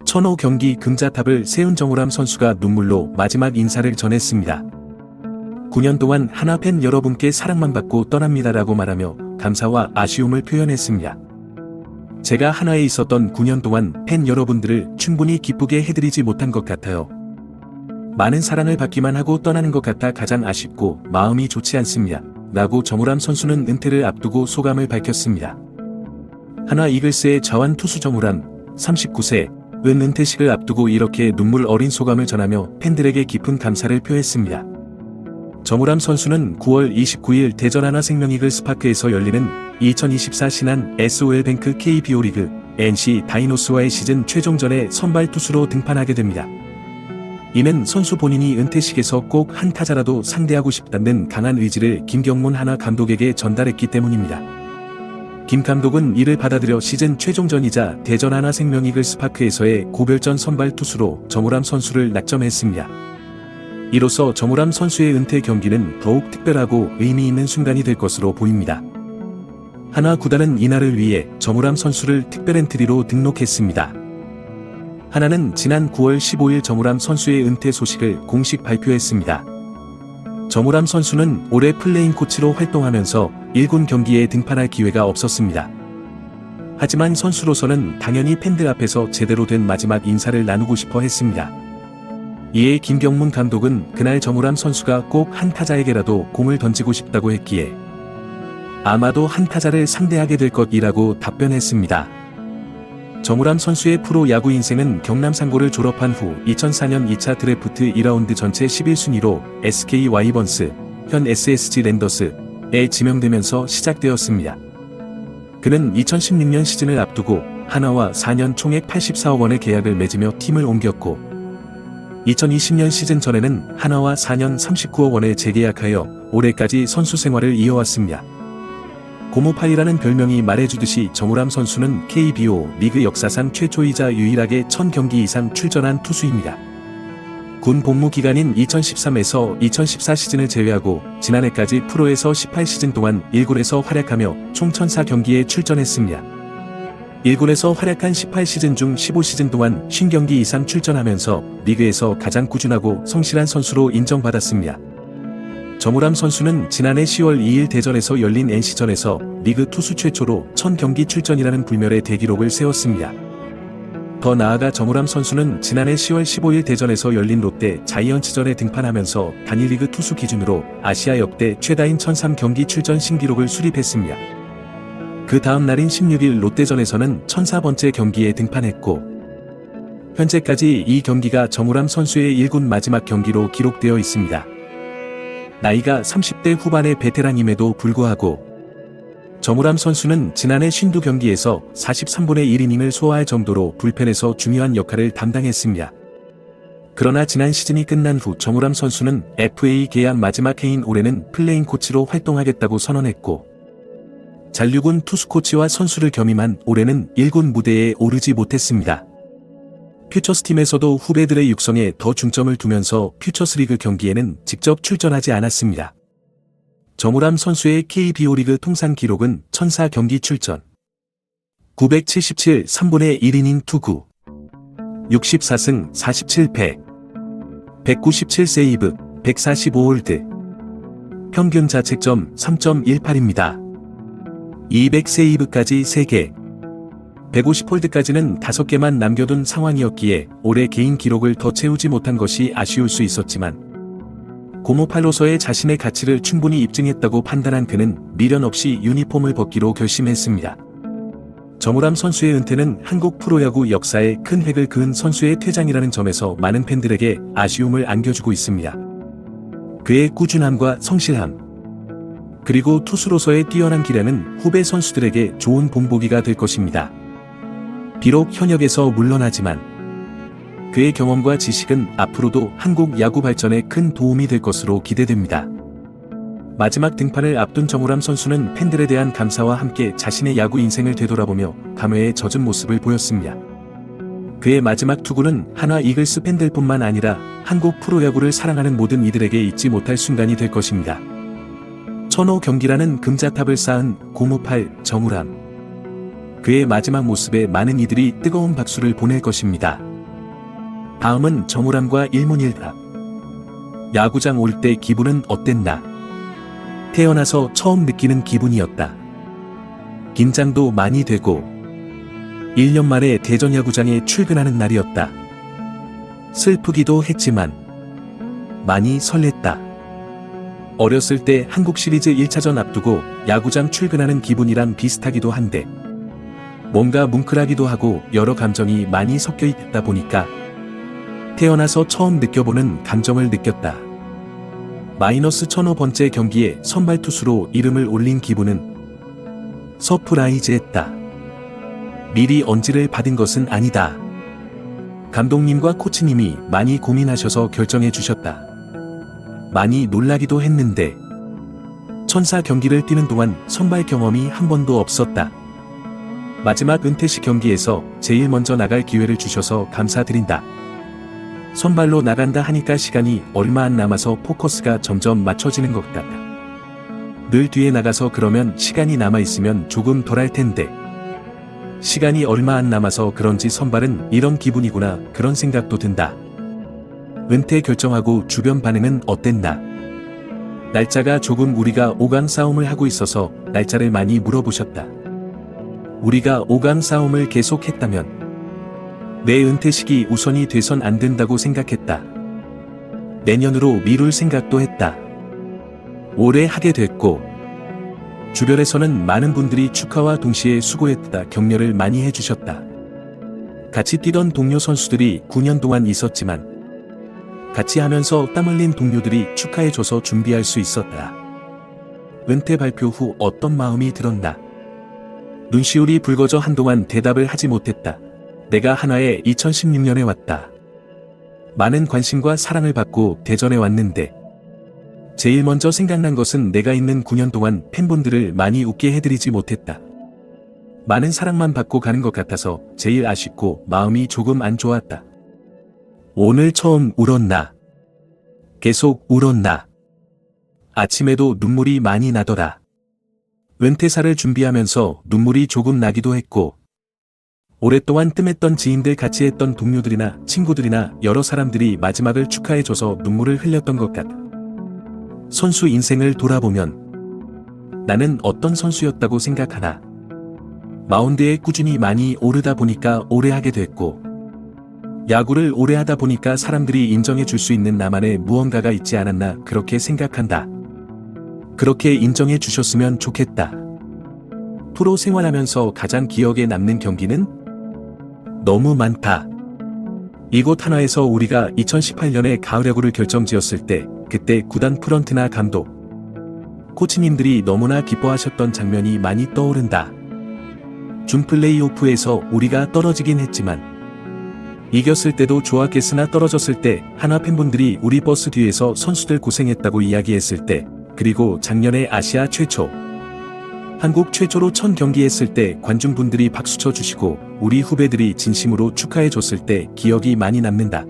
천호 경기 금자탑을 세운 정우람 선수가 눈물로 마지막 인사를 전했습니다. 9년 동안 하나 팬 여러분께 사랑만 받고 떠납니다라고 말하며 감사와 아쉬움을 표현했습니다. 제가 하나에 있었던 9년 동안 팬 여러분들을 충분히 기쁘게 해드리지 못한 것 같아요. 많은 사랑을 받기만 하고 떠나는 것 같아 가장 아쉽고 마음이 좋지 않습니다. 라고 정우람 선수는 은퇴를 앞두고 소감을 밝혔습니다. 하나 이글스의 좌완 투수 정우람 39세 은 은퇴식을 앞두고 이렇게 눈물 어린 소감을 전하며 팬들에게 깊은 감사를 표했습니다. 정우람 선수는 9월 29일 대전 하나생명이글스 파크에서 열리는 2024 신한 SOL뱅크 KBO 리그 NC 다이노스와의 시즌 최종전에 선발 투수로 등판하게 됩니다. 이는 선수 본인이 은퇴식에서 꼭 한 타자라도 상대하고 싶다는 강한 의지를 김경문 하나 감독에게 전달했기 때문입니다. 김 감독은 이를 받아들여 시즌 최종전이자 대전 하나생명이글스 파크에서의 고별전 선발 투수로 정우람 선수를 낙점했습니다. 이로써 정우람 선수의 은퇴 경기는 더욱 특별하고 의미 있는 순간이 될 것으로 보입니다. 하나 구단은 이날을 위해 정우람 선수를 특별 엔트리로 등록했습니다. 하나는 지난 9월 15일 정우람 선수의 은퇴 소식을 공식 발표했습니다. 정우람 선수는 올해 플레잉 코치로 활동하면서 1군 경기에 등판할 기회가 없었습니다. 하지만 선수로서는 당연히 팬들 앞에서 제대로 된 마지막 인사를 나누고 싶어 했습니다. 이에 김경문 감독은 그날 정우람 선수가 꼭 한 타자에게라도 공을 던지고 싶다고 했기에 아마도 한 타자를 상대하게 될 것이라고 답변했습니다. 정우람 선수의 프로 야구 인생은 경남 상고를 졸업한 후 2004년 2차 드래프트 2라운드 전체 11순위로 SK 와이번스, 현 SSG 랜더스에 지명되면서 시작되었습니다. 그는 2016년 시즌을 앞두고 하나와 4년 총액 84억 원의 계약을 맺으며 팀을 옮겼고 2020년 시즌 전에는 하나와 4년 39억 원에 재계약하여 올해까지 선수 생활을 이어왔습니다. 고무파이라는 별명이 말해주듯이 정우람 선수는 KBO 리그 역사상 최초이자 유일하게 1000경기 이상 출전한 투수입니다. 군 복무 기간인 2013에서 2014 시즌을 제외하고 지난해까지 프로에서 18시즌 동안 1군에서 활약하며 총 1004경기에 출전했습니다. 1군에서 활약한 18시즌 중 15시즌 동안 50경기 이상 출전하면서 리그에서 가장 꾸준하고 성실한 선수로 인정받았습니다. 정우람 선수는 지난해 10월 2일 대전에서 열린 NC전에서 리그 투수 최초로 1000경기 출전이라는 불멸의 대기록을 세웠습니다. 더 나아가 정우람 선수는 지난해 10월 15일 대전에서 열린 롯데 자이언츠전에 등판하면서 단일 리그 투수 기준으로 아시아 역대 최다인 1003경기 출전 신기록을 수립했습니다. 그 다음 날인 16일 롯데전에서는 1004번째 경기에 등판했고 현재까지 이 경기가 정우람 선수의 1군 마지막 경기로 기록되어 있습니다. 나이가 30대 후반의 베테랑임에도 불구하고 정우람 선수는 지난해 52경기에서 43분의 1이닝을 소화할 정도로 불펜에서 중요한 역할을 담당했습니다. 그러나 지난 시즌이 끝난 후 정우람 선수는 FA 계약 마지막 해인 올해는 플레잉 코치로 활동하겠다고 선언했고 잔류군 투수 코치와 선수를 겸임한 올해는 1군 무대에 오르지 못했습니다. 퓨처스팀에서도 후배들의 육성에 더 중점을 두면서 퓨처스리그 경기에는 직접 출전하지 않았습니다. 정우람 선수의 KBO 리그 통산 기록은 1004경기 출전, 977 3분의 1이닝 투구, 64승 47패, 197세이브, 145홀드, 평균 자책점 3.18입니다. 200세이브까지 3개, 150홀드까지는 5개만 남겨둔 상황이었기에 올해 개인 기록을 더 채우지 못한 것이 아쉬울 수 있었지만 고무팔로서의 자신의 가치를 충분히 입증했다고 판단한 그는 미련 없이 유니폼을 벗기로 결심했습니다. 정우람 선수의 은퇴는 한국 프로야구 역사에 큰 획을 그은 선수의 퇴장이라는 점에서 많은 팬들에게 아쉬움을 안겨주고 있습니다. 그의 꾸준함과 성실함, 그리고 투수로서의 뛰어난 기량은 후배 선수들에게 좋은 본보기가 될 것입니다. 비록 현역에서 물러나지만 그의 경험과 지식은 앞으로도 한국 야구 발전에 큰 도움이 될 것으로 기대됩니다. 마지막 등판을 앞둔 정우람 선수는 팬들에 대한 감사와 함께 자신의 야구 인생을 되돌아보며 감회에 젖은 모습을 보였습니다. 그의 마지막 투구는 하나 이글스 팬들뿐만 아니라 한국 프로야구를 사랑하는 모든 이들에게 잊지 못할 순간이 될 것입니다. 천호 경기라는 금자탑을 쌓은 고무팔 정우람. 그의 마지막 모습에 많은 이들이 뜨거운 박수를 보낼 것입니다. 다음은 정우람과 일문일답. 야구장 올 때 기분은 어땠나? 태어나서 처음 느끼는 기분이었다. 긴장도 많이 되고 1년 만에 대전 야구장에 출근하는 날이었다. 슬프기도 했지만 많이 설렜다. 어렸을 때 한국 시리즈 1차전 앞두고 야구장 출근하는 기분이랑 비슷하기도 한데 뭔가 뭉클하기도 하고 여러 감정이 많이 섞여 있다 보니까 태어나서 처음 느껴보는 감정을 느꼈다. 마이너스 1005번째 경기에 선발 투수로 이름을 올린 기분은 서프라이즈했다. 미리 언지를 받은 것은 아니다. 감독님과 코치님이 많이 고민하셔서 결정해 주셨다. 많이 놀라기도 했는데 천사 경기를 뛰는 동안 선발 경험이 한 번도 없었다. 마지막 은퇴식 경기에서 제일 먼저 나갈 기회를 주셔서 감사드린다. 선발로 나간다 하니까 시간이 얼마 안 남아서 포커스가 점점 맞춰지는 것 같다. 늘 뒤에 나가서 그러면 시간이 남아있으면 조금 덜할 텐데 시간이 얼마 안 남아서 그런지 선발은 이런 기분이구나 그런 생각도 든다. 은퇴 결정하고 주변 반응은 어땠나? 날짜가 조금 우리가 5강 싸움을 하고 있어서 날짜를 많이 물어보셨다. 우리가 5강 싸움을 계속했다면 내 은퇴식이 우선이 돼선 안 된다고 생각했다. 내년으로 미룰 생각도 했다. 올해 하게 됐고 주변에서는 많은 분들이 축하와 동시에 수고했다 격려를 많이 해주셨다. 같이 뛰던 동료 선수들이 9년 동안 있었지만 같이 하면서 땀 흘린 동료들이 축하해줘서 준비할 수 있었다. 은퇴 발표 후 어떤 마음이 들었나? 눈시울이 붉어져 한동안 대답을 하지 못했다. 내가 한화에 2016년에 왔다. 많은 관심과 사랑을 받고 대전에 왔는데 제일 먼저 생각난 것은 내가 있는 9년 동안 팬분들을 많이 웃게 해드리지 못했다. 많은 사랑만 받고 가는 것 같아서 제일 아쉽고 마음이 조금 안 좋았다. 오늘 처음 울었나? 계속 울었나? 아침에도 눈물이 많이 나더라. 은퇴사를 준비하면서 눈물이 조금 나기도 했고 오랫동안 뜸했던 지인들 같이 했던 동료들이나 친구들이나 여러 사람들이 마지막을 축하해줘서 눈물을 흘렸던 것 같다. 선수 인생을 돌아보면 나는 어떤 선수였다고 생각하나? 마운드에 꾸준히 많이 오르다 보니까 오래 하게 됐고 야구를 오래 하다 보니까 사람들이 인정해 줄 수 있는 나만의 무언가가 있지 않았나 그렇게 생각한다. 그렇게 인정해 주셨으면 좋겠다. 프로 생활하면서 가장 기억에 남는 경기는? 너무 많다. 이곳 한화에서 우리가 2018년에 가을 야구를 결정지었을 때 그때 구단 프런트나 감독, 코치님들이 너무나 기뻐하셨던 장면이 많이 떠오른다. 준 플레이오프에서 우리가 떨어지긴 했지만 이겼을 때도 좋았겠으나 떨어졌을 때 한화 팬분들이 우리 버스 뒤에서 선수들 고생했다고 이야기했을 때 그리고 작년에 아시아 최초, 한국 최초로 1000경기 했을 때 관중분들이 박수쳐 주시고 우리 후배들이 진심으로 축하해 줬을 때 기억이 많이 남는다.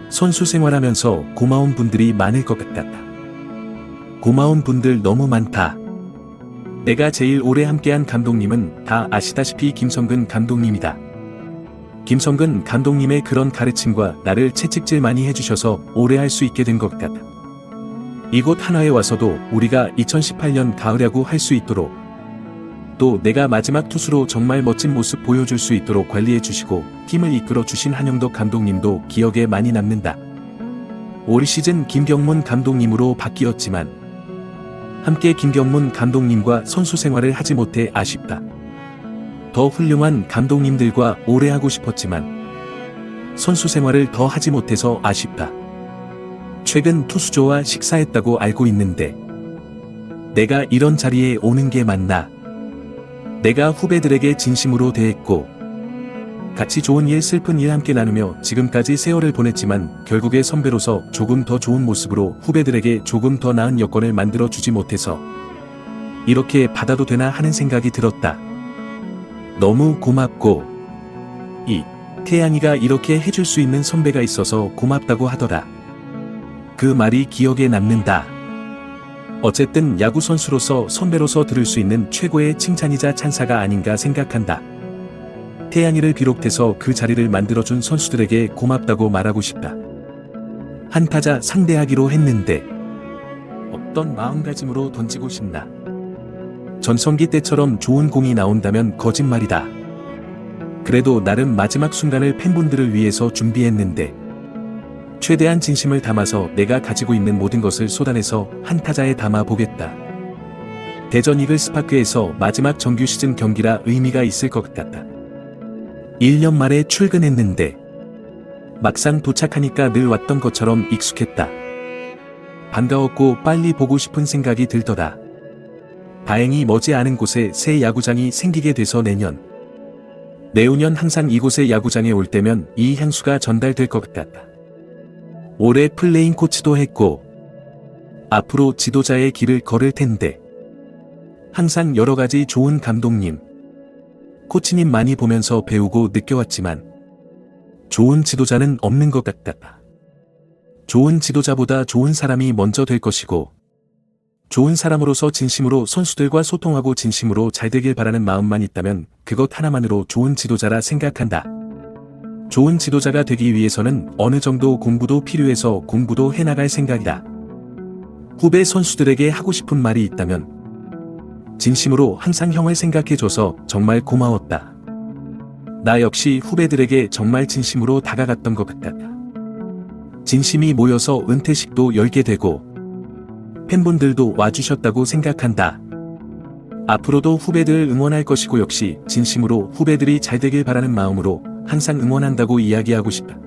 선수 생활하면서 고마운 분들이 많을 것 같다. 고마운 분들 너무 많다. 내가 제일 오래 함께한 감독님은 다 아시다시피 김성근 감독님이다. 김성근 감독님의 그런 가르침과 나를 채찍질 많이 해주셔서 오래 할 수 있게 된 것 같다. 이곳 한화에 와서도 우리가 2018년 가을 야구 할 수 있도록 또 내가 마지막 투수로 정말 멋진 모습 보여줄 수 있도록 관리해 주시고 팀을 이끌어 주신 한영덕 감독님도 기억에 많이 남는다. 올 시즌 김경문 감독님으로 바뀌었지만 함께 김경문 감독님과 선수 생활을 하지 못해 아쉽다. 더 훌륭한 감독님들과 오래 하고 싶었지만 선수 생활을 더 하지 못해서 아쉽다. 최근 투수조와 식사했다고 알고 있는데 내가 이런 자리에 오는 게 맞나? 내가 후배들에게 진심으로 대했고 같이 좋은 일 슬픈 일 함께 나누며 지금까지 세월을 보냈지만 결국에 선배로서 조금 더 좋은 모습으로 후배들에게 조금 더 나은 여건을 만들어 주지 못해서 이렇게 받아도 되나 하는 생각이 들었다. 너무 고맙고 태양이가 이렇게 해줄 수 있는 선배가 있어서 고맙다고 하더라. 그 말이 기억에 남는다. 어쨌든 야구 선수로서 선배로서 들을 수 있는 최고의 칭찬이자 찬사가 아닌가 생각한다. 태양이를 비롯해서 그 자리를 만들어준 선수들에게 고맙다고 말하고 싶다. 한 타자 상대하기로 했는데 어떤 마음가짐으로 던지고 싶나? 전성기 때처럼 좋은 공이 나온다면 거짓말이다. 그래도 나름 마지막 순간을 팬분들을 위해서 준비했는데 최대한 진심을 담아서 내가 가지고 있는 모든 것을 쏟아내서 한 타자에 담아 보겠다. 대전 이글스파크에서 마지막 정규 시즌 경기라 의미가 있을 것 같다. 1년 만에 출근했는데 막상 도착하니까 늘 왔던 것처럼 익숙했다. 반가웠고 빨리 보고 싶은 생각이 들더라. 다행히 머지않은 곳에 새 야구장이 생기게 돼서 내후년 항상 이곳에 야구장에 올 때면 이 향수가 전달될 것 같다. 올해 플레잉 코치도 했고 앞으로 지도자의 길을 걸을 텐데 항상 여러 가지 좋은 감독님, 코치님 많이 보면서 배우고 느껴왔지만 좋은 지도자는 없는 것 같다. 좋은 지도자보다 좋은 사람이 먼저 될 것이고 좋은 사람으로서 진심으로 선수들과 소통하고 진심으로 잘 되길 바라는 마음만 있다면 그것 하나만으로 좋은 지도자라 생각한다. 좋은 지도자가 되기 위해서는 어느 정도 공부도 필요해서 공부도 해나갈 생각이다. 후배 선수들에게 하고 싶은 말이 있다면 진심으로 항상 형을 생각해줘서 정말 고마웠다. 나 역시 후배들에게 정말 진심으로 다가갔던 것 같다. 진심이 모여서 은퇴식도 열게 되고 팬분들도 와주셨다고 생각한다. 앞으로도 후배들 응원할 것이고 역시 진심으로 후배들이 잘 되길 바라는 마음으로 항상 응원한다고 이야기하고 싶다.